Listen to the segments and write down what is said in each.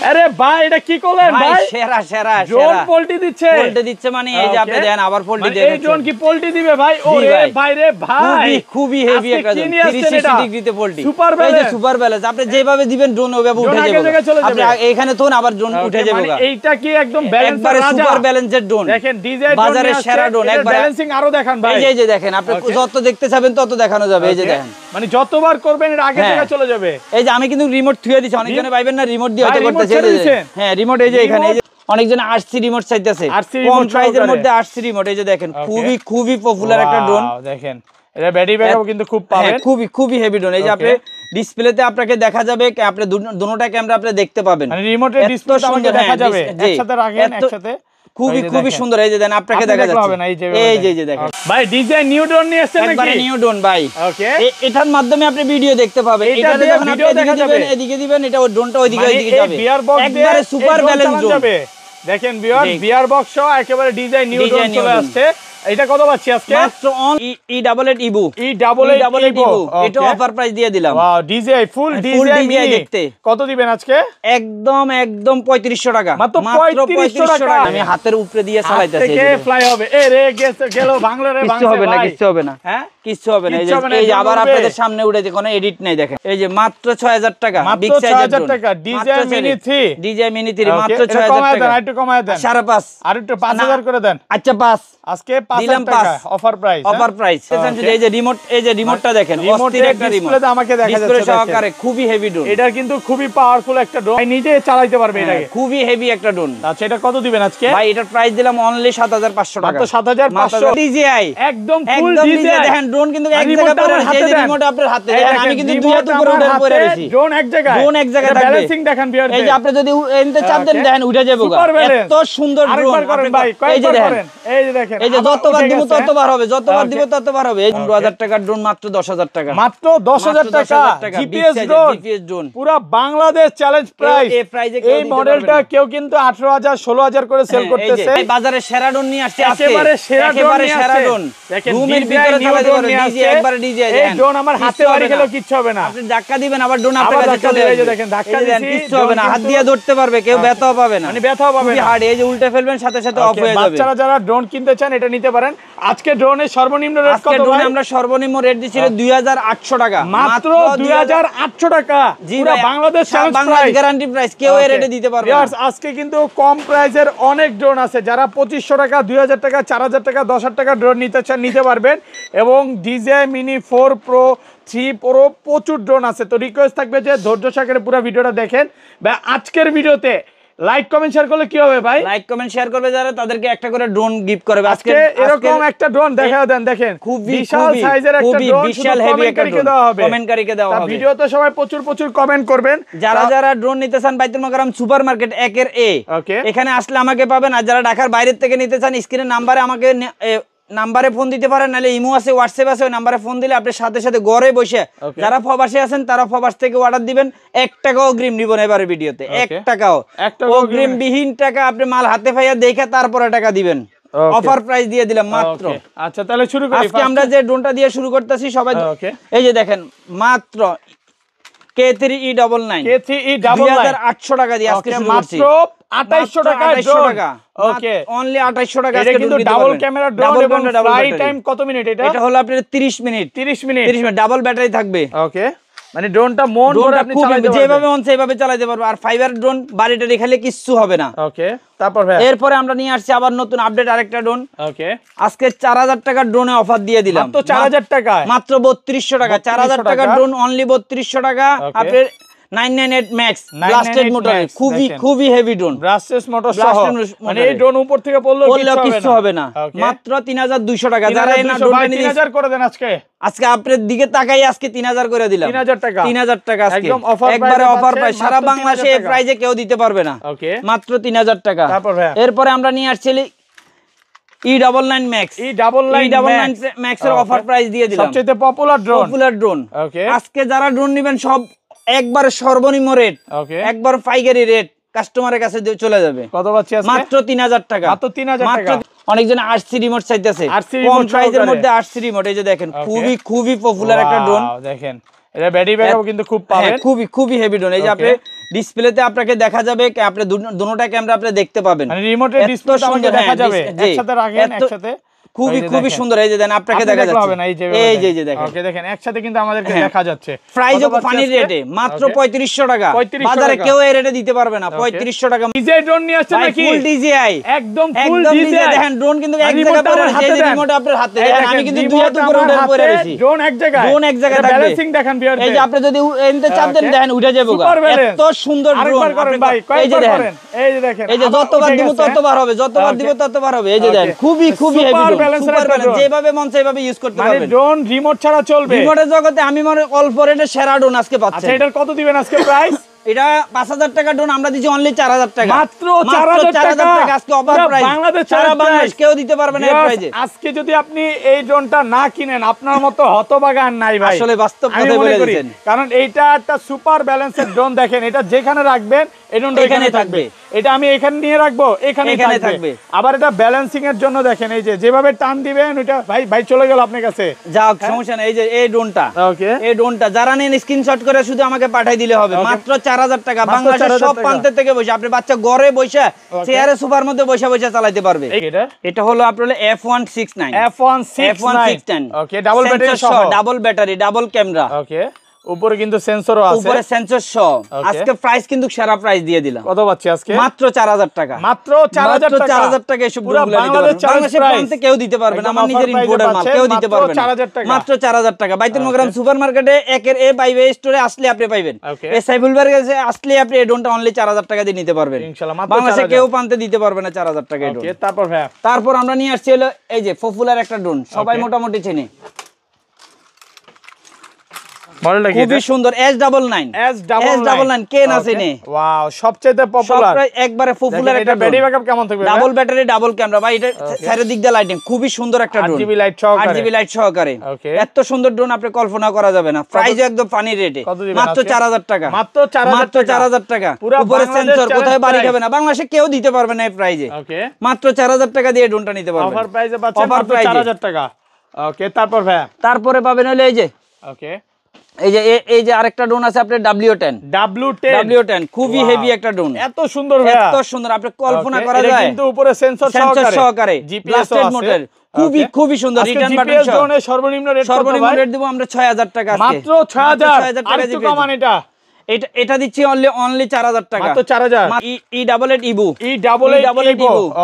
আরে ভাই এটা কি করলেন ভাই? সেরা সেরা ড্রোন পোল্টি দিচ্ছে মানে এই যে আপনি দেন আবার পোল্টি দেন। এই ড্রোন কি পোল্টি দিবে ভাই? ওরে ভাই রে ভাই খুবই হেভি একটা ড্রোন 360 ডিগ্রিতে পোল্টি। সুপার এই যে সুপার ব্যালেন্স আপনি যেভাবে দিবেন ড্রোন ওইভাবে উঠে যাবে। আপনি এখানে তোন আবার ড্রোন উঠে যাবে। মানে এইটা কি একদম ব্যালেন্সের রাজা, সুপার ব্যালেন্সের ড্রোন। দেখেন ডিজাইন বাজারে সেরা ড্রোন। একবার ব্যালেন্সিং আরো দেখান ভাই। এই যে দেখেন আপনি যত দেখতে চাবেন তত দেখানো যাবে। এই যে দেখেন মানে যতবার করবেন এর আগে থেকে চলে যাবে। এই যে আমি কিন্তু রিমোট থুয়ে দিছি, অনেকজনে পাইবেন না রিমোট দিয়ে হয়তো করতেছে। হ্যাঁ রিমোট এই যে এখানে এই যে অনেকজন আরসি রিমোট চাইতেছে, কম প্রাইসের মধ্যে আরসি রিমোট। এই যে দেখেন খুবই পপুলার একটা ড্রোন। দেখেন এটা ব্যাটারি ব্যাকআপ কিন্তু খুব পাবেন, খুবই হেভি ড্রোন। এই যে আপনি ডিসপ্লেতে আপনাকে দেখা যাবে, আপনি দুটোটা ক্যামেরা আপনি দেখতে পাবেন, মানে রিমোটের ডিসপ্লেতে আমাকে দেখা যাবে একসাথে রাখেন একসাথে। খুবই সুন্দর। এই যে দেন আপনাকে দেখা যাচ্ছে। এই যে দেখেন ভাই ডিজাইন নিউ ড্রোন নিয়ে আসছেন নাকি? একবারে নিউ ড্রোন ভাই। ওকে এটার মাধ্যমে আপনি ভিডিও দেখতে পাবেন। এটাতে যখন আপনি এদিকে দিবেন এটা ওই ড্রোনটা ওইদিকে যাবে। একবারে সুপার ব্যালেন্স ড্রোন। দেখেন ভিউয়ার বিয়ার বক্স সহ একেবারে ডিজাইন নিউ ড্রোন চলে আসছে। এটা কত পাচ্ছি আজকে? মাত্র on E88 Ibu. E88 Ibu. এটা অফার প্রাইস দিয়ে দিলাম। ওয়াও ডিজাই ফুল ডিজাই দেখতে কত দিবেন আজকে? একদম 3500 টাকা। মাত্র 3500 টাকা। আমি হাতের উপরে দিয়ে চালাইতাছি। থেকে ফ্লাই হবে। এ রে গেল বাংলা রে বাংলা। কিছু হবে না। হ্যাঁ কিছু হবে না। এই যে আবার আপনাদের সামনে উঠে যে কোনো এডিট নাই দেখেন। এই যে মাত্র 6000 টাকা। বিগ সাইজের টাকা ডিজাই মিনি 3। ডিজাই মিনি 3 মাত্র 6000 টাকা। একটু কমায় দেন। 5.5 আর একটু 5000 করে দেন। আচ্ছা 5 আজকে 5000 টাকা অফার প্রাইস। Offer price. এই যে রিমোটটা দেখেন, অস্থির একটা রিমোট। ডিসপ্লেতে আমাকে দেখা যাচ্ছে ডিসপ্লে সহকারে খুবই হেভি ড্রোন। এটা কিন্তু খুবই পাওয়ারফুল একটা ড্রোন, নিজে চালাতে পারবে এটাকে। খুবই হেভি একটা ড্রোন। আচ্ছা এটা কত দিবেন আজকে? ভাই এটার প্রাইস দিলাম অনলি 7500 টাকা। মাত্র 7500 ডিজিআই একদম ফুল ডিজিআই। দেখেন ড্রোন কিন্তু এক জায়গায় পড়ে আছে। এই যে রিমোট আপনার হাতে দেখেন, আমি কিন্তু দুই হাত উপরে পড়ে আছি। ড্রোন এক জায়গায় থাকবে। ব্যালেন্সিং দেখেন ভিউয়ার। এই যে আপনি যদি এনতে চাপ দেন দেখেন উঠে যাবে। এত সুন্দর ড্রোন। এই যে দেখেন এই যে যতবার দিব ততবার হবে, যতবার দিব ততবার হবে। 15000 টাকার ড্রোন মাত্র 10000 টাকা। মাত্র 10000 টাকা জিপিএস ড্রোন। পুরো বাংলাদেশ চ্যালেঞ্জ প্রাইস। এই মডেলটা কেউ কিন্তু 18000 16000 করে সেল করতেছে। এই বাজারে সেরা ড্রোন নিয়ে আসছে আজকে। একেবারে সেরা ড্রোন। দেখেন রুমের ভিতরে চালাতে পারবেন। ডিজে একবারে ডিজে। এই ড্রোন আমার হাতে বাড়ি গেলেও কিচ্ছু হবে না। আপনি ধাক্কা দিবেন আবার ড্রোন আপনার কাছে চলে আসবে। দেখেন ধাক্কা দিছি কিচ্ছু হবে না। হাত দিয়ে ধরতে পারবে, কেউ ব্যথাও পাবে না। মানে ব্যথাও পাবে না। হার্ড। এই যে উল্টে ফেলবেন সাথে সাথে অফ হয়ে যাবে। বাচ্চারা যারা ড্রোন কিনতে চান এটা নিতে পারেন। আজকে ড্রোনের সর্বনিম্ন রেট কত ভাই? আজকে ড্রোনে আমরা সর্বনিম্ন রেট দিছিল 2800 টাকা। মাত্র 2800 টাকা। পুরো Bangladesh challenge price, guarantee price, কেউ এই রেটে দিতে পারবে না। আজকে কিন্তু কম প্রাইসের অনেক ড্রোন আছে। যারা 2500 টাকা 2000 টাকা 4000 টাকা 10000 টাকা ড্রোন নিতে চান নিতে পারবেন। এবং ডিজে মিনি 4 প্রো 3 প্রো প্রচুর ড্রোন আছে। তো রিকোয়েস্ট থাকবে যে ধৈর্য সহকারে পুরো ভিডিওটা দেখেন। বা আজকের ভিডিওতে লাইক কমেন্ট শেয়ার করলে কি হবে ভাই? লাইক কমেন্ট শেয়ার করবে যারা তাদেরকে একটা করে ড্রোন গিফট করবে। আজকে এরকম একটা ড্রোন দেখাও দেন। দেখেন খুব বিশাল সাইজের একটা ড্রোন, বিশাল হেভি একটা ড্রোন দেওয়া হবে, কমেন্টকারীকে দেওয়া হবে। ভিডিওতে সবাই প্রচুর কমেন্ট করবেন। যারা ড্রোন নিতে চান বাইতুল মোকাররম সুপারমার্কেট 1 এ এখানে আসলে আমাকে পাবেন। আর যারা ঢাকার বাইরে থেকে নিতে চান স্ক্রিনে নাম্বারে আমাকে নাম্বারে ফোন দিতে পারেন, নাহলে ইমো আছে হোয়াটসঅ্যাপ আছে, ওই নাম্বারে ফোন দিলে আপনি সাথে সাথে ঘরে বসে যারা প্রবাসে আছেন তারা প্রবাস থেকে অর্ডার দিবেন। 1 টাকাও অগ্রিম নিব না এবারে ভিডিওতে। 1 টাকাও অগ্রিম বিহীন টাকা আপনি মাল হাতে পাইয়া দেখে তারপরে টাকা দিবেন। অফার প্রাইস দিয়ে দিলাম মাত্র। আচ্ছা তাহলে শুরু করি। আজকে আমরা যে ড্রোনটা দিয়ে শুরু করতেছি সবাই এই যে দেখেন মাত্র K3E99 2800 টাকা দিয়ে আজকে শুরু করছি। মাত্র 2800 টাকা ড্রোন। ওকে অনলি 2800 টাকা। এটা কিন্তু ডাবল ক্যামেরা ড্রোন এবং ফ্লাই টাইম কত মিনিট? এটা হলো আপনার 30 মিনিট ডাবল ব্যাটারি থাকবে। ওকে মানে ড্রোনটা মন করে আপনি চালাতে পারবেন, যেভাবে মন সেভাবে চালাতে পারবেন। আর ফাইবার ড্রোন বাড়িটা রেখালে কিচ্ছু হবে না। ওকে তারপর ভাই এরপরে আমরা নিয়ে আসছি আবার নতুন আপডেট আরেকটা ড্রোন। ওকে আজকে 4000 টাকার ড্রোনের অফার দিয়ে দিলাম। মাত্র 4000 টাকা, মাত্র 3200 টাকা। 4000 টাকার ড্রোন অনলি 3200 টাকা। আপনার 998 ম্যাক্স ব্লাস্টেড মোটর, খুবই হেভি ড্রোন, ব্লাস্টেড মোটর সহ। মানে এই ড্রোন উপর থেকে পড়লেও কিছু হবে না। মাত্র 3200 টাকা। যারা এই ড্রোনটা নিতে 3000 করে দেন আজকে আপনার দিকে তাকাই আজকে 3000 করে দিলাম। 3000 টাকা আজকে একদম অফার, একবারে অফার প্রাইস। সারা বাংলাদেশে এই প্রাইসে কেউ দিতে পারবে না। ওকে মাত্র 3000 টাকা। এরপরে আমরা নিয়ে আসছি E99 ম্যাক্স। E99 ম্যাক্স এর অফার প্রাইস দিয়ে দিলাম। সবচেয়ে পপুলার ড্রোন। ওকে আজকে যারা ড্রোন নেবেন সব একবার সর্বনিম্ন রেট, একবার পাইকারি রেট কাস্টমারের কাছে চলে যাবে। কত পাচ্ছি আজকে? মাত্র 3000 টাকা। মাত্র 3000 টাকা। অনেকজন আরসি রিমোট চাইতেছে, কম প্রাইসের মধ্যে আরসি রিমোট। এই যে দেখেন খুবই পপুলার একটা ড্রোন। দেখেন এটা ব্যাটারি ব্যাকআপ কিন্তু খুব পাবেন, খুবই হেভি ড্রোন। এই যে আপনি ডিসপ্লেতে আপনাকে দেখা যাবে, আপনি দুটোটা ক্যামেরা আপনি দেখতে পাবেন, মানে রিমোটের ডিসপ্লেতে আমাকে দেখা যাবে, একসাথে রাখেন একসাথে, খুবই সুন্দর। এই যে দেন আপনাকে দেখা যাচ্ছে, এই যে দেখেন, ওকে দেখেন একসাথে কিন্তু আমাদেরকে দেখা যাচ্ছে। প্রাইস ও ফানি রেটে মাত্র 3500 টাকা, বাজারে কেউ এই রেটে দিতে পারবে না। 3500 টাকা ডিজিআই ড্রোন নিয়ে আসছে নাকি? ফুল ডিজিআই, একদম ফুল ডিজিআই। দেখেন ড্রোন কিন্তু এক জায়গায় পড়ে আছে, এই যে রিমোট আপনার হাতে, দেখেন আমি কিন্তু দুই হাত উপরে পড়ে আছি, ড্রোন এক জায়গায় থাকবে। ব্যালেন্সিং দেখেন ভিউয়ার, এই যে আপনি যদি এনতে চাপ দেন দেখেন উঠে যাবে, এত সুন্দর ড্রোন। এই যে দেখেন, এই যে যতবার দিব ততবার হবে, যতবার দিব ততবার হবে। এই যে দেখেন খুবই হেভি ড্রোন, সুপার ব্যালেন্স, যেভাবে মন চাইভাবে ইউজ করতে পারবেন। মানে ড্রোন রিমোট ছাড়া চলবে। রিমোটের জগতে আমি মনে অল্প রেটে সেরা ড্রোন আজকে পাচ্ছি। আচ্ছা এটার কত দিবেন আজকে প্রাইস? এটা 5000 টাকা ড্রোন, আমরা দিচ্ছি অনলি 4000 টাকা, মাত্র 4000 টাকা আজকে অফার প্রাইস। সারা বাংলাদেশ কেউ দিতে পারবে না এই প্রাইসে। আজকে যদি আপনি এই ড্রোনটা না কিনেন, আপনার মতো হতভাগা আর নাই ভাই, আসলে বাস্তব কথা বলে দিয়েছেন। কারণ এইটা একটা সুপার ব্যালেন্সের ড্রোন। দেখেন এটা যেখানে রাখবেন এই ড্রোনটা এখানে থাকবে, এটা আমি এখানে নিয়ে রাখবো এখানে থাকবে। আবার এটা ব্যালেন্সিং এর জন্য দেখেন এই যে যেভাবে টান দিবেন ওইটা ভাই চলে গেল আপনার কাছে, যাক সমস্যা নেই। এই যে এই ড্রোনটা, এই ড্রোনটা যারা নেন স্ক্রিনশট করে শুধু আমাকে পাঠিয়ে দিলে হবে, মাত্র 4000 টাকা। বাংলাদেশের সব প্রান্ত থেকে বসে আপনি বাচ্চা ঘরে বসে চেয়ারে সোফার মধ্যে বসে চালাতে পারবে। এটা হলো আপনার F169 ওকে, ডাবল ব্যাটারি সহ, ডাবল ব্যাটারি, ডাবল ক্যামেরা, ওকে উপরে কিন্তু সেন্সরও আছে, উপরে সেন্সর সহ। আজকে প্রাইস কিন্তু সেরা প্রাইস দিয়ে দিলাম। কত পাচ্ছি আজকে? মাত্র 4000 টাকা, মাত্র 4000 টাকা। এসব পুরো বাংলাদেশের প্রান্তে কেউ দিতে পারবে না, আমার নিজের ইম্পোর্টের মাল কেউ দিতে পারবে না। মাত্র 4000 টাকা। বাইতুল মোকাররম সুপারমার্কেটে একের এ বাইবে স্টোরে আসলে আপনি পাইবেন, এই সাইফুল ভাইয়ের কাছে আসলে আপনি এই ড্রোনটা অনলি 4000 টাকা দিয়ে নিতে পারবেন ইনশাআল্লাহ। বাংলাদেশে কেউ প্রান্তে দিতে পারবে না 4000 টাকা এই ড্রোন। ওকে তারপর আমরা নিয়ে আসছি হলো এই যে পপুলার একটা ড্রোন, সবাই মোটামুটি চেনে, খুবই সুন্দর S99 কে না চেনে? ওয়াও, সবচেয়ে পপুলার, একবারে পপুলার একটা ব্যাটারি ব্যাকআপ কেমন থাকবে? ডাবল ব্যাটারি, ডাবল ক্যামেরা ভাই, এটা চারিদিক দিক দিয়ে লাইটিং, খুবই সুন্দর একটা ড্রোন, 8GB লাইট সহকারে। এত সুন্দর ড্রোন আপনি কল্পনা করা যাবে না। প্রাইস একদম ফানি রেটে, মাত্র 4000 টাকা, মাত্র 4000 টাকা। উপরে সেন্সর, কোথায় বাড়ি খাবে না, বাংলাদেশে কেউ দিতে পারবে না এই প্রাইজে। মাত্র 4000 টাকা দিয়ে ড্রোনটা নিতে পারবেন, অফার প্রাইসে পাচ্ছেন, মাত্র 4000 টাকা। ওকে তারপরে পাবেন হলো এই যে, ওকে এই যে আরেকটা ড্রোন আছে আপনার W10 খুবই হেভি একটা ড্রোন, এত সুন্দর ভাই, এত সুন্দর আপনি কল্পনা করা যায়, কিন্তু উপরে সেন্সর সহকারে ব্লাস্টেড মোটর, খুবই সুন্দর। রিটার্ন বাটন সহ সর্বনিম্ন রেট দেব আমরা 6000 টাকা আজকে, মাত্র 6000 টাকা। একটু কমান এটা দিচ্ছি অনলি 4000 টাকা, মাত্র 4000। E88 ইবু,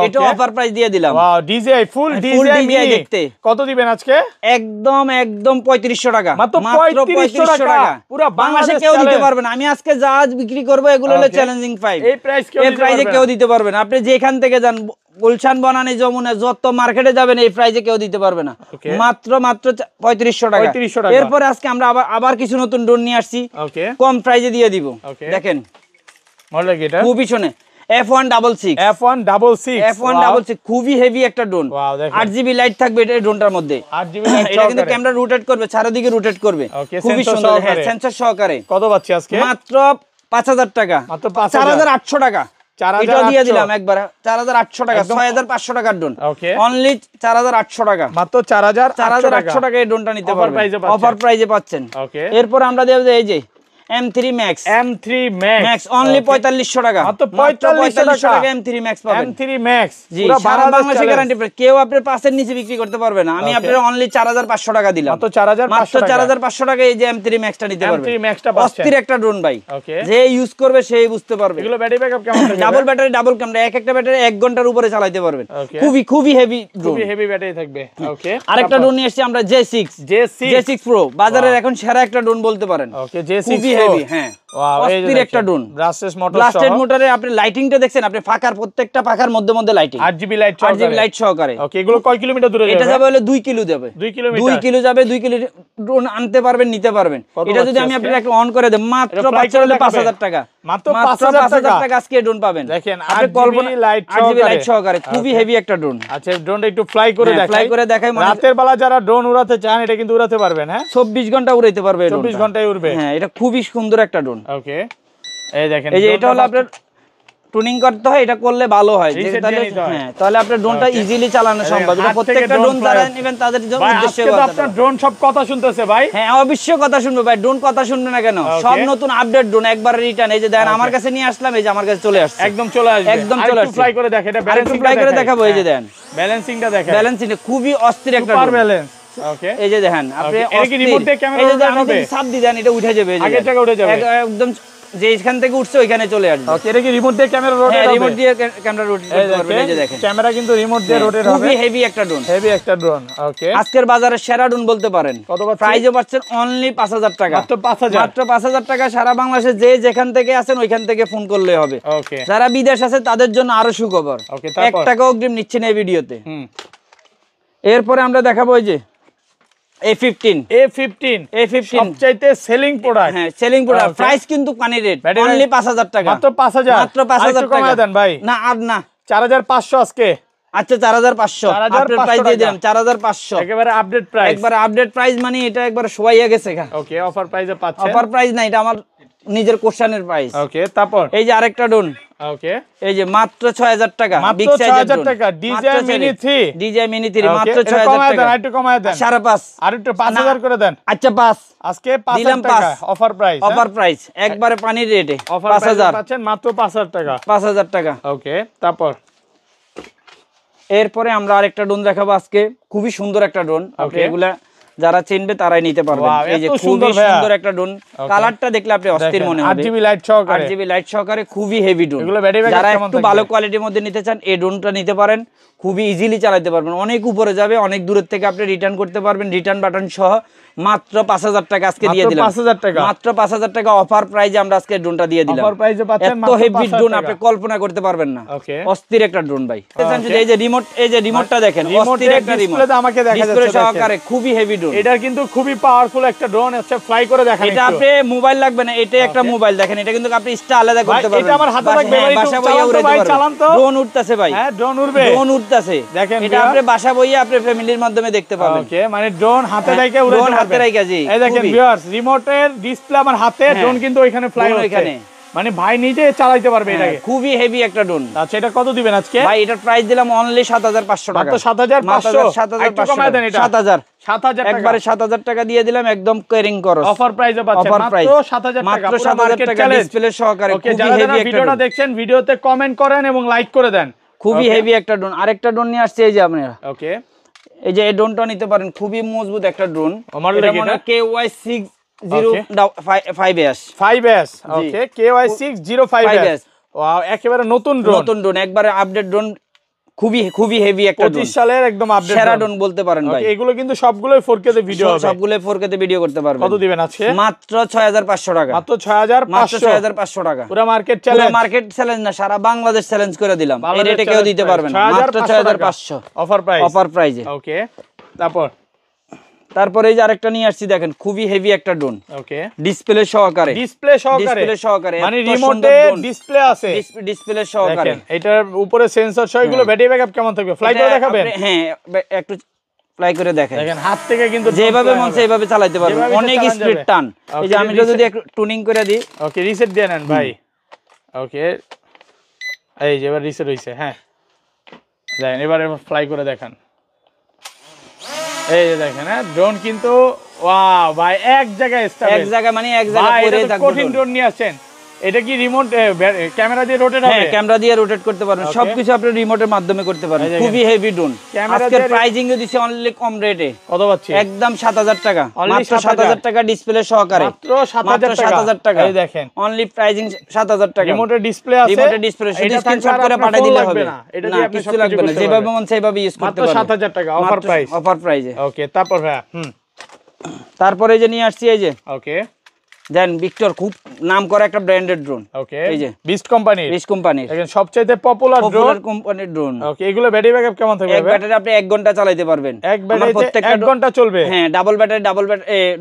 এটা অফার প্রাইস দিয়ে দিলাম। ওয়াও, ডিজিআই ফুল ডিজিআই দেখতে কত দিবেন আজকে? একদম 3500 টাকা, মাত্র 3500 টাকা। পুরো বাংলাদেশে কেউ দিতে পারবে না। আমি আজকে জাহাজ বিক্রি করব, এগুলো হলো চ্যালেঞ্জিং প্রাইস, এই প্রাইসে কেউ দিতে পারবে না। আপনি যেখান থেকে যান, গুলশান, বনানী, যমুনা, যত মার্কেটে যাবেন এই প্রাইসে কেউ দিতে পারবে না, মাত্র 3500 টাকা। এরপরে আজকে আমরা আবার কিছু নতুন ড্রোন নিয়ে আসছি, কম প্রাইসে দিয়ে দিব। দেখেন মডেল কি এটা? খুবই শুনে F166 খুবই হেভি একটা ড্রোন, 8GB লাইট থাকবে এই ড্রোনটার মধ্যে, 8GB লাইট, এটা কিন্তু ক্যামেরা রোটেট করবে, চারিদিকে রোটেট করবে, খুবই সুন্দর, সেন্সর সহকারে। কত পাচ্ছি আজকে? মাত্র 5000 টাকা, মাত্র 5000, 4800 টাকা। এটা দিয়ে দিলাম একবার 4800 টাকা, 6500 টাকার ড্রোন, অনলি 4800 টাকা, মাত্র 4800 টাকা এই ড্রোনটা নিতে পারবেন, অফার প্রাইসে পাচ্ছেন। এরপর আমরা দেব এই যে M3 Max অনলি 4500 টাকা, মাত্র 4500 টাকা M3 Max পাবেন। M3 Max পুরো সারা বাংলাদেশে গ্যারান্টি, কেউ আপনার পাশের নিচে বিক্রি করতে পারবে না। আমি আপনার অনলি 4500 টাকা দিলাম, মাত্র 4500 টাকা এই যে M3 Max টা নিতে পারবেন। M3 Max টা পাচ্ছেন, অস্থির একটা ড্রোন ভাই, যে ইউজ করবে সেই বুঝতে পারবে। এগুলো ব্যাটারি ব্যাকআপ কেমন থাকবে? ডাবল ব্যাটারি, ডাবল ক্যামেরা, এক একটা ব্যাটারি 1 ঘন্টার উপরে চালাতে পারবেন, খুবই হেভি ড্রোন, খুবই হেভি ব্যাটারি থাকবে। ওকে আরেকটা ড্রোন নিয়ে আসছি আমরা J6 Pro, বাজারের এখন সেরা একটা ড্রোন বলতে পারেন। ওকে J6 খুবই হেভি, হ্যাঁ অস্থির একটা ড্রোন, ব্লাস্টেড মোটরে। আপনি লাইটিংটা দেখছেন, আপনি ফাঁকার প্রত্যেকটা ফাঁকার মধ্যে লাইটিং, 8GB লাইট সহকারে। ওকে এগুলো কয় কিলোমিটার দূরে যাবে? এটা যাবে হলো 2 কিলো যাবে, 2 কিলো যাবে, 2 কিলো ড্রোন আনতে পারবেন, নিতে পারবেন। এটা যদি আমি আপনাকে একটা অন করে দেব, মাত্র 5000 টাকা, মাত্র 5000 টাকা আজকে ড্রোন পাবেন। দেখেন আপনি 8GB লাইট সহকারে, খুবই হেভি একটা ড্রোন। আচ্ছা ড্রোনটা একটু ফ্লাই করে দেখাই, রাতের বেলা যারা ড্রোন উড়াতে চান এটা কিন্তু উড়াতে পারবেন, হ্যাঁ 24 ঘন্টা উড়াইতে পারবে, 24 ঘন্টায় উড়বে, হ্যাঁ এটা খুবই সুন্দর একটা ড্রোন। ওকে এই দেখেন, এই যে এটা হলো আপনার টুনিং করতে হয়, এটা করলে ভালো হয়। তাহলে আপনার ড্রোনটা ইজিলি চালানো সম্ভব। এটা প্রত্যেকটা ড্রোন যারা নেবেন তাদের জন্য উদ্দেশ্য কথা। আপনার ড্রোন সব কথা শুনতেছে ভাই। হ্যাঁ অবশ্যই কথা শুনবে ভাই, ড্রোন কথা শুনবে না কেন? সব নতুন আপডেট ড্রোন একবার রিটার্ন। এই যে দেখেন আমার কাছে নিয়ে আসলাম, এই যে আমার কাছে চলে আসছে, একদম চলে আসবে, একদম চলে আসছে। ফ্লাই করে দেখেন, এটা ব্যালেন্সিং ফ্লাই করে দেখাবো। এই যে দেখেন ব্যালেন্সিংটা দেখেন, ব্যালেন্সিংটা খুবই অস্থির একটা সুপার ব্যালেন্স। ওকে এই যে দেখেন আপনি এটা কি রিমোট দিয়ে ক্যামেরা হবে, চাপ দিয়ে দেন এটা উঠে যাবে, আগের জায়গা উঠে যাবে একদম, যে এখান থেকে উঠছে ওইখানে চলে আসবে। ওকে এটা কি রিমোট দিয়ে ক্যামেরা রোটেট হবে? রিমোট দিয়ে ক্যামেরা রোটেট করতে পারবেন। এই যে দেখেন ক্যামেরা কিন্তু রিমোট দিয়ে রোটেট হবে। খুবই হেভি একটা ড্রোন, হেভি একটা ড্রোন। ওকে আজকের বাজারে সেরা ড্রোন বলতে পারেন। কত পাচ্ছেন? প্রাইসও পাচ্ছেন অনলি 5000 টাকা, মাত্র 5000, মাত্র 5000 টাকা। সারা বাংলাদেশে যে যেখান থেকে আছেন ওইখান থেকে ফোন করলে হবে। ওকে যারা বিদেশ আছে তাদের জন্য আরো সুখবর, ওকে 1 টাকা অগ্রিম নিচ্ছে না এই ভিডিওতে। এরপরে আমরা দেখাবো এই যে A15 সবচাইতে সেলিং প্রোডাক্ট। হ্যাঁ সেলিং প্রোডাক্ট। প্রাইস কিন্তু পানি রেট অনলি 5000 টাকা, মাত্র 5000, মাত্র 5000 টাকা। কমায় দেন ভাই। না আর না 4500 আজকে। আচ্ছা 4500 আপনার প্রাইস দিয়ে দিলাম 4500, একেবারে আপডেট প্রাইস, একবারে আপডেট প্রাইস। মানে এটা একবারে শোয়াইয়া গেছে। ওকে অফার প্রাইসে পাচ্ছেন। অফার প্রাইস না, এটা আমার নিজের কোশ্চেনের প্রাইস। ওকে তারপর এই যে আরেকটা ড্রোন। ওকে এই যে মাত্র 6000 টাকা, মাত্র 6000 টাকা DJI Mini 3, DJI Mini 3 মাত্র 6000 টাকা। একটু কমায় দেন, 5.5 আর একটু 5000 করে দেন। আচ্ছা 5 আজকে 5000 টাকা অফার প্রাইস, অফার প্রাইস একবারে পানির রেটে অফার 5000 পাচ্ছেন মাত্র 5000 টাকা, 5000 টাকা। ওকে তারপর এরপরে আমরা আরেকটা ড্রোন দেখাবো আজকে, খুবই সুন্দর একটা ড্রোন। আপনি এগুলা যারা চিনবে তারাই নিতে পারবেন। এই যে খুবই সুন্দর একটা ড্রোন, কালারটা দেখলে আপনি অস্থির মনে হবে। RGB লাইট সহকারে, RGB লাইট সহকারে খুবই হেভি ড্রোন। এগুলো ব্যাটারি ব্যাকআপ যারা কেমন একটু ভালো কোয়ালিটির মধ্যে নিতে চান এই ড্রোনটা নিতে পারেন, খুবই ইজিলি চালাতে পারবেন। অনেক উপরে যাবে, অনেক দূরের থেকে আপনি রিটার্ন করতে পারবেন, রিটার্ন বাটন সহ। মাত্র 5000 টাকা আজকে দিয়ে দিলাম, 5000 টাকা, মাত্র 5000 টাকা অফার প্রাইসে আমরা আজকে ড্রোনটা দিয়ে দিলাম। অফার প্রাইসে পাচ্ছেন এত হেভি ড্রোন আপনি কল্পনা করতে পারবেন না। অস্থির একটা ড্রোন ভাই। এই যে রিমোট, এই যে রিমোটটা দেখেন, অস্থির একটা রিমোট, ডিসপ্লেতে আমাকে দেখা যাচ্ছে ডিসপ্লে সহকারে খুবই হেভি ড্রোন। এটা কিন্তু খুবই পাওয়ারফুল একটা ড্রোন। আচ্ছা ফ্লাই করে দেখেন, এটা আপনি মোবাইল লাগবে না, এটা একটা মোবাইল দেখেন, এটা কিন্তু আপনি স্টাইল আলাদা করতে পারবেন। এটা আমার হাতে থাকবে ভাই, বাসা বইয়া উড়াতে পারবেন। চালান তো, ড্রোন উঠতেছে ভাই, হ্যাঁ ড্রোন উড়বে, ড্রোন উঠতেছে দেখেন। এটা আপনি বাসা বইয়া আপনি ফ্যামিলির মাধ্যমে দেখতে পাবেন। ওকে মানে ড্রোন হাতে রেখে উড়াতে পারবেন, ড্রোন হাতে রেখে। জি এই দেখেন ভিউয়ার্স, রিমোটের ডিসপ্লে আমার হাতে, ড্রোন কিন্তু ওইখানে ফ্লাই হচ্ছে, মানে ভাই নিজে চালাতে পারবে এটাকে। খুবই হেভি একটা ড্রোন। আচ্ছা এটা কত দিবেন আজকে? ভাই এটার প্রাইস দিলাম অনলি 7500 টাকা, মাত্র 7500, একটু কমায় দেন এটা 7000 টাকা, একবারে 7000 টাকা দিয়ে দিলাম একদম কেয়ারিং করো। অফার প্রাইসে পাচ্ছেন মাত্র 7000 টাকা, মাত্র 7000 টাকা ডিসপ্লে সহকারে। ওকে যারা ভিডিওটা দেখছেন ভিডিওতে কমেন্ট করেন এবং লাইক করে দেন। খুবই হেভি একটা ড্রোন। আরেকটা ড্রোন নিয়ে আসছে এই যে আপনারা। ওকে এই যে এই ড্রোনটা নিতে পারেন, খুবই মজবুত একটা ড্রোন। এটা মানে KY605S, 5S। ওকে KY605S, ওয়াও একেবারে নতুন ড্রোন, নতুন ড্রোন, একবারে আপডেট ড্রোন, খুবই খুবই হেভি একটা ড্রোন, 25 সালের একদম আপডেট সেরা ড্রোন বলতে পারেন ভাই। এগুলো কিন্তু সবগুলোই 4K তে ভিডিও হবে, সবগুলোই 4K তে ভিডিও করতে পারবেন। কত দিবেন আজকে? মাত্র 6500 টাকা, মাত্র 6500 টাকা। পুরো মার্কেট চ্যালেঞ্জ, পুরো মার্কেট চ্যালেঞ্জ না, সারা বাংলাদেশ চ্যালেঞ্জ করে দিলাম। এই রেটে কেউ দিতে পারবেন, মাত্র 6500 অফার প্রাইস, অফার প্রাইসে। ওকে তারপর এই যে আরেকটা নিয়ে আসছি দেখেন, খুবই হেভি একটা ড্রোন। ওকে ডিসপ্লে সহকারে, ডিসপ্লে সহকারে, মানে রিমোটে ডিসপ্লে আছে, ডিসপ্লে সহকারে। এটার উপরে সেন্সর সহ। এগুলো ব্যাটারি ব্যাকআপ কেমন থাকবে? ফ্লাই করে দেখাবেন? হ্যাঁ একটু ফ্লাই করে দেখেন। দেখেন হাত থেকে কিন্তু যেভাবে মন চায় এইভাবে চালাতে পারবেন, অনেক স্পিড টান। এই যে আমি যদি একটু টুনিং করে দিই। ওকে রিসেট দিয়ে নেন ভাই। ওকে এই যে এবার রিসেট হইছে। হ্যাঁ দেখেন এবারে ফ্লাই করে দেখান। এই যে দেখেন, হ্যাঁ ড্রোন কিন্তু ওয়াও ভাই এক জায়গায় স্টেবল, এক জায়গা মানে এক জায়গা পড়ে থাকবে। কঠিন ড্রোন নিয়ে আসেন। এটা কি রিমোট ক্যামেরা দিয়ে রোটেট হবে? হ্যাঁ ক্যামেরা দিয়ে রোটেট করতে পারবেন, সবকিছু আপনি রিমোটের মাধ্যমে করতে পারবেন। খুবই হেভি ড্রোন। আজকের প্রাইসিং এ দিছি অনলি কম রেটে। কত পাচ্ছি? একদম 7000 টাকা, মাত্র 7000 টাকা ডিসপ্লে সহকারে, মাত্র 7000 টাকা। এই দেখেন অনলি প্রাইসিং 7000 টাকা। রিমোটের ডিসপ্লে আছে, রিমোটের ডিসপ্লে শুধু স্ক্রিনশট করে পাঠিয়ে দিলে হবে না, এটা দিয়ে আপনি কিছু লাগবে না, যেভাবে মন সেভাবে ইউজ করতে পারবেন। মাত্র 7000 টাকা অফার প্রাইস, অফার প্রাইসে। ওকে তারপর ভাই তারপরে যে নিয়ে আসছি এই যে, ওকে দেন ভিক্টর, খুব নাম করা একটা ব্র্যান্ডেড ড্রোন। ওকে এই যে বিস্ট কোম্পানির, দেখেন সবচেয়ে পপুলার কোম্পানির ড্রোন। ওকে এগুলো ব্যাটারি ব্যাকআপ কেমন থাকবে? এক ব্যাটারি আপনি 1 ঘন্টা চালাতে পারবেন, এক ব্যাটারিতে 1 ঘন্টা চলবে। হ্যাঁ ডাবল ব্যাটারি,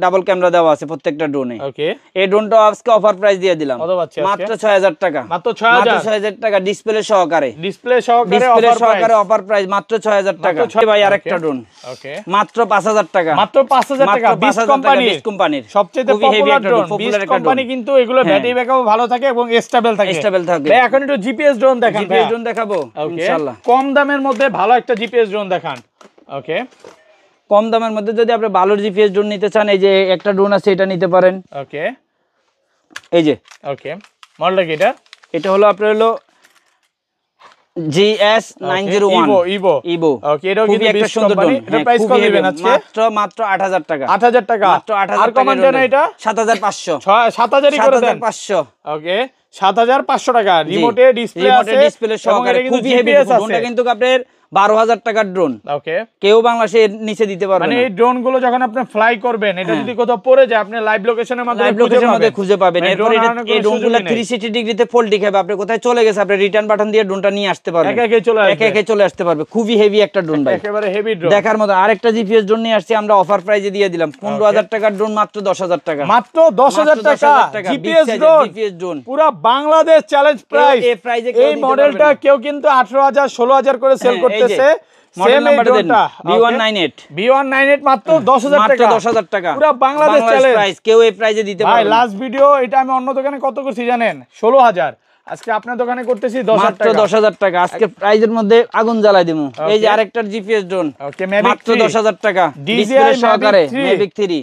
ডাবল ক্যামেরা দেওয়া আছে প্রত্যেকটা ড্রোনে। ওকে এই ড্রোনটা আজকে অফার প্রাইস দিয়ে দিলাম, কত পাচ্ছি আজকে? মাত্র 6000 টাকা, মাত্র 6000 টাকা ডিসপ্লে সহকারে, ডিসপ্লে সহকারে অফার প্রাইস মাত্র 6000 টাকা। ভাই আরেকটা ড্রোন, ওকে মাত্র 5000 টাকা, মাত্র 5000 টাকা, বিস্ট কোম্পানির কোম্পানির সবচেয়ে পপুলার ড্রোন, পপুলার একটা কোম্পানি, কিন্তু এগুলো ব্যাটারি ব্যাকআপ ভালো থাকে এবং স্টেবল থাকে। ভাই এখন একটু জিপিএস ড্রোন দেখান। জিপিএস ড্রোন দেখাবো ইনশাআল্লাহ। কম দামের মধ্যে ভালো একটা জিপিএস ড্রোন দেখান। ওকে, কম দামের মধ্যে যদি আপনি ভালো জিপিএস ড্রোন নিতে চান, এই যে একটা ড্রোন আছে, এটা নিতে পারেন। ওকে, এই যে ওকে, মডেলটা কি এটা? এটা হলো আপনার হলো GS901 ইভো। ওকে, এটাও কিন্তু একটা সুন্দর ড্রোন। এটা প্রাইস কত দিবেন আজকে? মাত্র 8000 টাকা। 8000 টাকা মাত্র 8000 আর কমান জানা এটা 7500 7000ই করে দেন। 7500 ওকে, 7500 টাকা। রিমোটে ডিসপ্লে আছে, ডিসপ্লে সহকারে খুবই হেভি ড্রোনটা কিন্তু আপনার 12000 টাকার ড্রোন। ওকে, কেউ বাংলাদেশে নিচে দিতে পারবে না। মানে এই ড্রোন গুলো যখন আপনি ফ্লাই করবেন, এটা যদি কোথাও পড়ে যায়, আপনি লাইভ লোকেশনের মাধ্যমে খুঁজে পাবেন। এরপর এই ড্রোনগুলো 360 ডিগ্রিতে ফোল্ডিং হবে। আপনি কোথায় চলে গেছে, আপনি রিটার্ন বাটন দিয়ে ড্রোনটা নিয়ে আসতে পারবেন। একে চলে আসতে পারবে। খুবই হেভি একটা ড্রোন ভাই, একেবারে হেভি ড্রোন দেখার মতো। আরেকটা জিপিএস ড্রোন নিয়ে আসছি আমরা, অফার প্রাইজে দিয়ে দিলাম। 15000 টাকার ড্রোন মাত্র 10000 টাকা। মাত্র 10000 টাকা জিপিএস ড্রোন, পুরো বাংলাদেশ চ্যালেঞ্জ প্রাইস। এই মডেলটা কেউ কিন্তু 18000 16000 করে সেল করতেছে। মডেল নাম্বার দেন B198 মাত্র 10000 টাকা। পুরো বাংলাদেশ প্রাইস, কেউ এই প্রাইজে দিতে পারবে না। ভাই লাস্ট ভিডিও এটা আমি অন্য দোকানে কত করছি জানেন? 16000। আজকে আপনার দোকানে করতেছি 10000 টাকা। আজকে প্রাইজের মধ্যে আগুন জ্বালাই দিমু। এই যে আরেকটার জিপিএস ড্রোন, মাত্র 10000 টাকা, ডিসপ্লে সহকারে Mavic 3,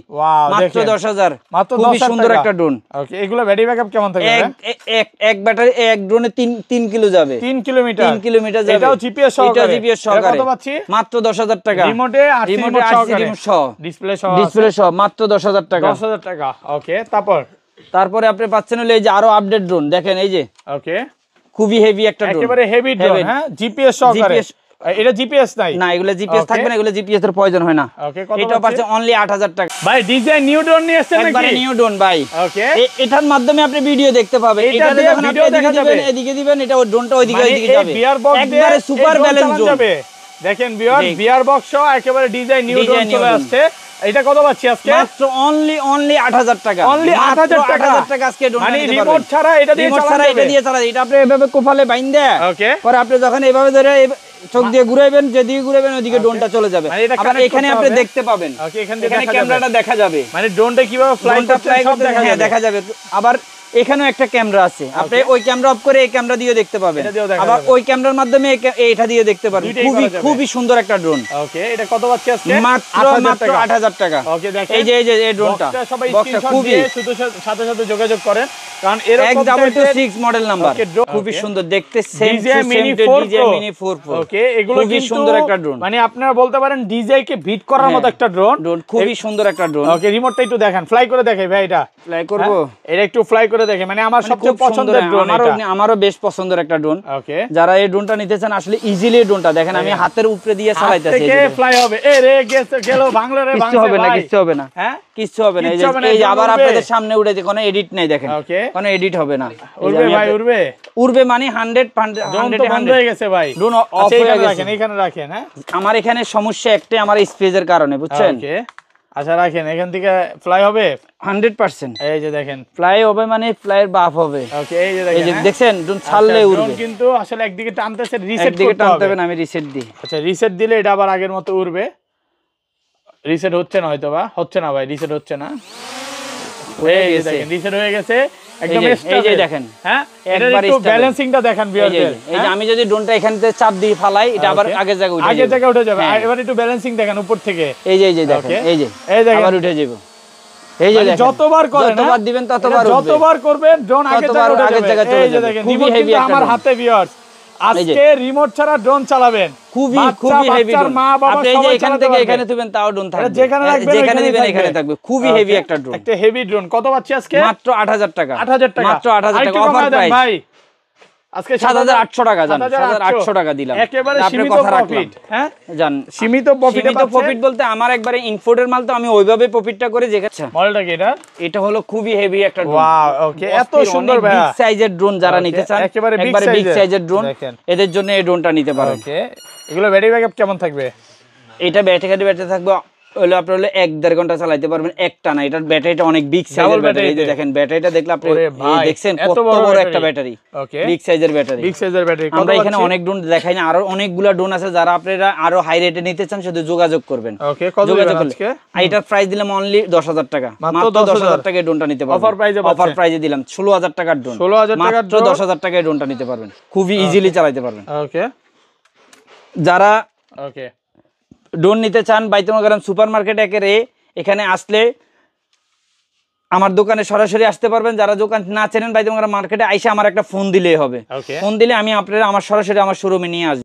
মাত্র 10000। খুবই সুন্দর একটা ড্রোন। ওকে, এগুলো ব্যাটারি ব্যাকআপ কেমন থাকে? এক ব্যাটারি এক ড্রোনে 3 কিলো যাবে, 3 কিলোমিটার যাবে। এটাও জিপিএস সহকারে। এটা জিপিএস সহকারে কত পাচ্ছি? মাত্র 10000 টাকা। রিমোটে রিমোট সহ, ডিসপ্লে সহ মাত্র 10000 টাকা। 10000 টাকা। ওকে, তারপরে আপনি পাচ্ছেন হলো এই যে আরো আপডেট ড্রোন, দেখেন এই যে। ওকে, খুবই হেভি একটা ড্রোন, একেবারে হেভি ড্রোন। হ্যাঁ, জিপিএস সহকারে। এটা জিপিএস নাই না, এগুলো জিপিএস থাকবে না, এগুলো জিপিএস এর প্রয়োজন হয় না। ওকে, কত এটা পাচ্ছে অনলি 8000 টাকা। ভাই ডিজাইন নিউ ড্রোন নিয়ে আসছেন নাকি? একবারে নিউ ড্রোন ভাই। ওকে, এটার মাধ্যমে আপনি ভিডিও দেখতে পাবেন। এটা যখন আপনি এদিকে দিবেন, এটা ওই ড্রোনটা ওইদিকে যাবে। একবারে সুপার ব্যালেন্স ড্রোন। দেখেন ভিউয়ার, বিয়ার বক্স সহ একেবারে ডিজাইন নিউ ড্রোন চলে আসছে। এটা কত পাচ্ছি আজকে? মাত্র অনলি 8000 টাকা। অনলি 8000 টাকা আজকে ড্রোন মানে রিমোট ছাড়া এটা দিয়ে চালানো যাবে। এটা দিয়ে চালাতে, এটা আপনি এভাবে কোফালে বাইন্ধা, ওকে, পরে আপনি যখন এইভাবে ধরে চোখ দিয়ে ঘুরাইবেন, যেদিকে ঘুরাইবেন ওইদিকে ড্রোনটা চলে যাবে। আবার এখানে আপনি দেখতে পাবেন। ওকে, এখানে ক্যামেরাটা দেখা যাবে, মানে ড্রোনটা কিভাবে ফ্লাই করছে সব দেখা যাবে। আবার এখানেও একটা ক্যামেরা আছে, আপনি ওই ক্যামেরা অফ করে এই ক্যামেরা দিয়ে দেখতে পাবেন। আবার ওই ক্যামেরার মাধ্যমে এটা দিয়ে দেখতে পারবেন। খুবই সুন্দর একটা ড্রোন। ওকে, এটা কত পাচ্ছি আজকে? মাত্র 8000 টাকা। ওকে, দেখেন এই যে এই ড্রোনটা, সবাই স্ক্রিনশট দিয়ে শুধু সাথে যোগাযোগ করেন, কারণ এরকম 166 মডেল নাম্বার। খুবই সুন্দর দেখতে, সেম DJI Mini 4 Pro। ওকে, এগুলো খুবই সুন্দর একটা ড্রোন, মানে আপনারা বলতে পারেন DJI কে বিট করার মতো একটা ড্রোন। খুবই সুন্দর একটা ড্রোন। ওকে, রিমোটটা একটু দেখেন, ফ্লাই করে দেখাই ভাই। এটা ফ্লাই করব, এটা একটু ফ্লাই করে দেখে, মানে আমার সবচেয়ে পছন্দের ড্রোন। আমারও বেশ পছন্দের একটা ড্রোন। ওকে, যারা এই ড্রোনটা নিতে চান, আসলে ইজিলি এই ড্রোনটা দেখেন, আমি হাতের উপরে দিয়ে চালাইতেছি। থেকে ফ্লাই হবে। এ রে গেল বাংলা রে, কিছু হবে না, কিছু হবে না। হ্যাঁ, কিছু হবে না। এই যে আবার আপনাদের সামনে উঠে কোনো এডিট নাই, দেখেন কোনো এডিট হবে না। উড়বে ভাই, উড়বে মানে 100 বন্ধ হয়ে গেছে ভাই। ড্রোন অফ হয়ে গেছে। এখানে রাখেন। হ্যাঁ, আমার এখানে সমস্যা একটাই, আমার স্পেসের কারণে, বুঝছেন? ওকে, আচ্ছা রাখেন, এখান থেকে ফ্লাই হবে 100%। এই যে দেখেন, ফ্লাই হবে মানে ফ্লাইয়ের বাফ হবে। ওকে, এই যে দেখেন, দেখছেন ড্রোন ছাড়লে উড়বে, কিন্তু আসলে একদিকে টানতেছে, রিসেট দিকে টানতে হবে না, আমি রিসেট দিই। আচ্ছা, রিসেট দিলে এটা আবার আগের মতো উড়বে। রিসেট হচ্ছে না, হয়তো বা হচ্ছে না ভাই, রিসেট হচ্ছে না। এই যে দেখেন, রিসেট হয়ে গেছে একদম। এই যে দেখেন, হ্যাঁ, এটার একটু ব্যালেন্সিংটা দেখেন ভিউয়ারদের। এই যে আমি যদি ড্রোনটা এখান থেকে চাপ দিয়ে ফালাই, এটা আবার আগের জায়গায় উঠে যাবে। এবার একটু ব্যালেন্সিং দেখেন উপর থেকে। এই যে দেখেন, এই যে আবার উঠে যাবে। এই যে দেখেন, যতবার করেন, যতবার দিবেন ততবার উঠবে, যতবার করবেন ড্রোন আগের জায়গায় চলে যাবে। খুবই হেভি আমার হাতে ভিউয়ার্স, আজকে রিমোট ছাড়া ড্রোন চালাবেন। খুবই হেভি ড্রোন। আপনি এই যে এখান থেকে এখানে দিবেন, তাও ড্রোন থাকবে, যেখানে দিবেন এখানে থাকবে। খুবই হেভি একটা ড্রোন, একটা হেভি ড্রোন। কত পাচ্ছি আজকে? মাত্র 8000 টাকা। 8000 টাকা, মাত্র 8000 টাকা অফার প্রাইস ভাই। আজকে 7800 টাকা, জান 7800 টাকা দিলাম, একেবারে সীমিত প্রফিট। হ্যাঁ জান, সীমিত প্রফিট বলতে আমার একবারে ইনফোর্টের মাল, তো আমি ওইভাবে প্রফিটটা করে দেখাচ্ছি। মডেলটা কি এটা? এটা হলো খুবই হেভি একটা ড্রোন। ওয়াও, ওকে, এত সুন্দর ভাই, বিগ সাইজের ড্রোন যারা নিতে চান, একবারে বিগ সাইজের ড্রোন, এদের জন্য এই ড্রোনটা নিতে পারেন। ওকে, এগুলো ব্যাটারি ব্যাকআপ কেমন থাকবে? এটা ব্যাটারি থাকবে হলো আপনার হলো 1-1.5 ঘন্টা চালাতে পারবেন একটানা। এটার ব্যাটারিটা অনেক বিগ সাইজের ব্যাটারি। এই যে দেখেন ব্যাটারিটা দেখলে আপনি দেখছেন কত বড় একটা ব্যাটারি, বিগ সাইজের ব্যাটারি। আমরা এখানে অনেক ড্রোন দেখাই না, আরো অনেকগুলা ড্রোন আছে যারা আপনারা আরো হাই রেটে নিতে চান শুধু যোগাযোগ করবেন। ওকে, কত দিবেন আজকে? এটার প্রাইস দিলাম অনলি 10,000 টাকা, মাত্র 10,000 টাকায় ড্রোনটা নিতে পারবেন। অফার প্রাইসে দিলাম 16,000 টাকার ড্রোন, 16,000 টাকার মাত্র 10,000 টাকায় ড্রোনটা নিতে পারবেন, খুবই ইজিলি চালাতে পারবেন। ওকে, যারা ওকে ড্রোন নিতে চান বাইতুল সুপার মার্কেট একের এখানে আসলে আমার দোকানে সরাসরি আসতে পারবেন। যারা দোকান না চেনেন বাইতুল মার্কেটে আইসা আমার একটা ফোন দিলেই হবে। ফোন দিলে আমি আপনারা আমার সরাসরি আমার শোরুমে নিয়ে আসবো।